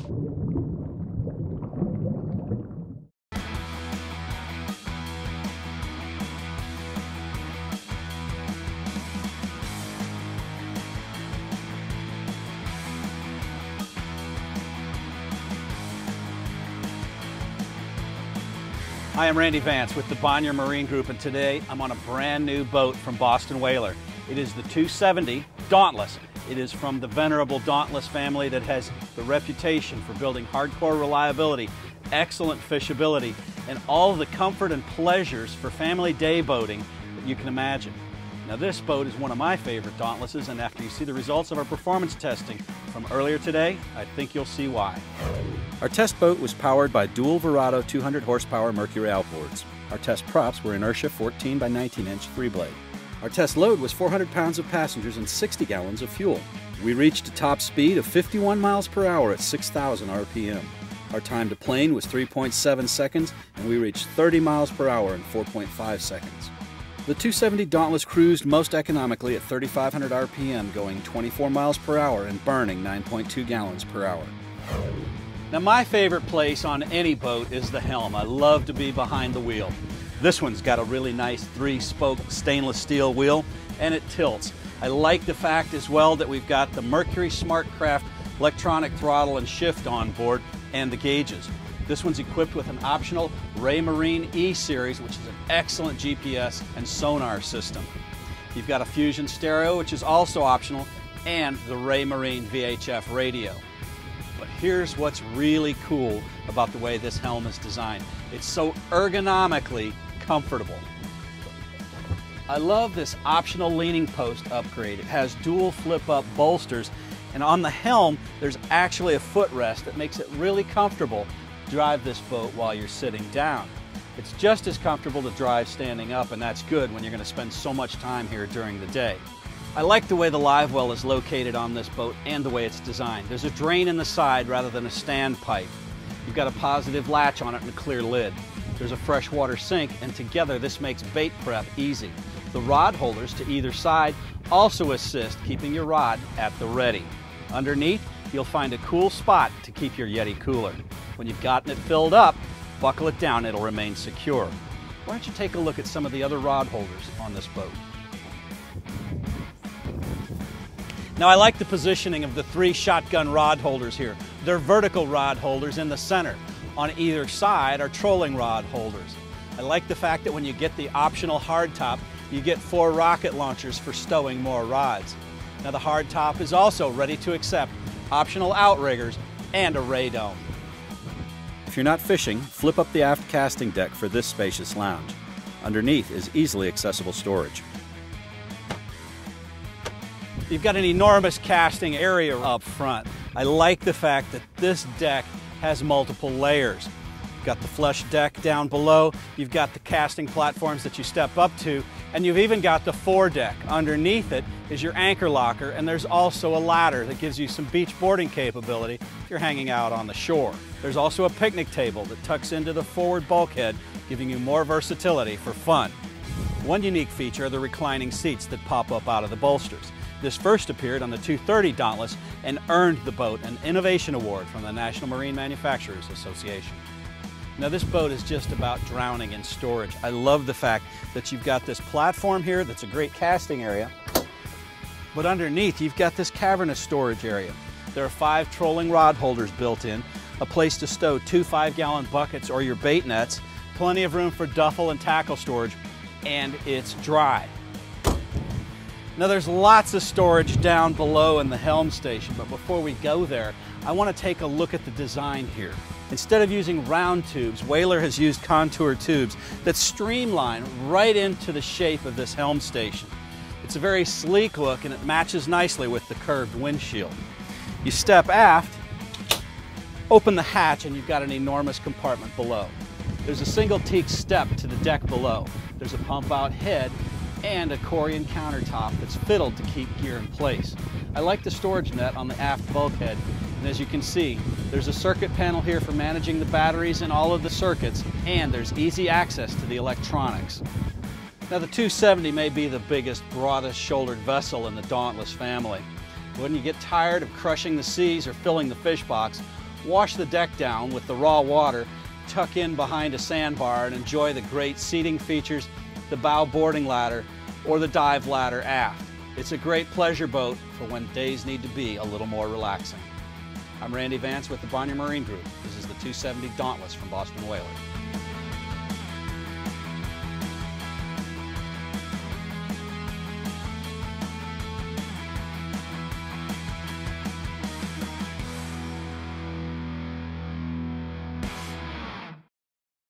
Hi, I'm Randy Vance with the Bonnier Marine Group, and today I'm on a brand new boat from Boston Whaler. It is the 270 Dauntless. It is from the venerable Dauntless family that has the reputation for building hardcore reliability, excellent fishability, and all the comfort and pleasures for family day boating that you can imagine. Now, this boat is one of my favorite Dauntlesses, and after you see the results of our performance testing from earlier today, I think you'll see why. Our test boat was powered by dual Verado 200 horsepower Mercury outboards. Our test props were inertia 14 by 19-inch 3-blade. Our test load was 400 pounds of passengers and 60 gallons of fuel. We reached a top speed of 51 miles per hour at 6,000 RPM. Our time to plane was 3.7 seconds, and we reached 30 miles per hour in 4.5 seconds. The 270 Dauntless cruised most economically at 3,500 RPM, going 24 miles per hour and burning 9.2 gallons per hour. Now, my favorite place on any boat is the helm. I love to be behind the wheel. This one's got a really nice 3-spoke stainless steel wheel, and it tilts. I like the fact as well that we've got the Mercury SmartCraft electronic throttle and shift on board, and the gauges. This one's equipped with an optional Raymarine E-Series, which is an excellent GPS and sonar system. You've got a Fusion stereo, which is also optional, and the Raymarine VHF radio. But here's what's really cool about the way this helm is designed. It's so ergonomically comfortable. I love this optional leaning post upgrade. It has dual flip-up bolsters, and on the helm there's actually a footrest that makes it really comfortable to drive this boat while you're sitting down. It's just as comfortable to drive standing up, and that's good when you're going to spend so much time here during the day. I like the way the live well is located on this boat and the way it's designed. There's a drain in the side rather than a standpipe. You've got a positive latch on it and a clear lid. There's a freshwater sink, and together this makes bait prep easy. The rod holders to either side also assist keeping your rod at the ready. Underneath, you'll find a cool spot to keep your Yeti cooler. When you've gotten it filled up, buckle it down, it'll remain secure. Why don't you take a look at some of the other rod holders on this boat? Now, I like the positioning of the 3 shotgun rod holders here. They're vertical rod holders in the center. On either side are trolling rod holders. I like the fact that when you get the optional hardtop, you get 4 rocket launchers for stowing more rods. Now, the hardtop is also ready to accept optional outriggers and a ray dome. If you're not fishing, flip up the aft casting deck for this spacious lounge. Underneath is easily accessible storage. You've got an enormous casting area up front. I like the fact that this deck has multiple layers. You've got the flush deck down below, you've got the casting platforms that you step up to, and you've even got the foredeck. Underneath it is your anchor locker, and there's also a ladder that gives you some beach boarding capability if you're hanging out on the shore. There's also a picnic table that tucks into the forward bulkhead, giving you more versatility for fun. One unique feature are the reclining seats that pop up out of the bolsters. This first appeared on the 230 Dauntless and earned the boat an Innovation Award from the National Marine Manufacturers Association. Now, this boat is just about drowning in storage. I love the fact that you've got this platform here that's a great casting area, but underneath you've got this cavernous storage area. There are 5 trolling rod holders built in, a place to stow 2 5-gallon buckets or your bait nets, plenty of room for duffel and tackle storage, and it's dry. Now, there's lots of storage down below in the helm station, but before we go there, I want to take a look at the design here. Instead of using round tubes, Whaler has used contour tubes that streamline right into the shape of this helm station. It's a very sleek look, and it matches nicely with the curved windshield. You step aft, open the hatch, and you've got an enormous compartment below. There's a single teak step to the deck below. There's a pump out head and a Corian countertop that's fiddled to keep gear in place. I like the storage net on the aft bulkhead, and as you can see, there's a circuit panel here for managing the batteries in all of the circuits, and there's easy access to the electronics. Now, the 270 may be the biggest, broadest shouldered vessel in the Dauntless family. When you get tired of crushing the seas or filling the fish box, wash the deck down with the raw water, tuck in behind a sandbar and enjoy the great seating features, the bow boarding ladder, or the dive ladder aft. It's a great pleasure boat for when days need to be a little more relaxing. I'm Randy Vance with the Bonnier Marine Group. This is the 270 Dauntless from Boston Whaler.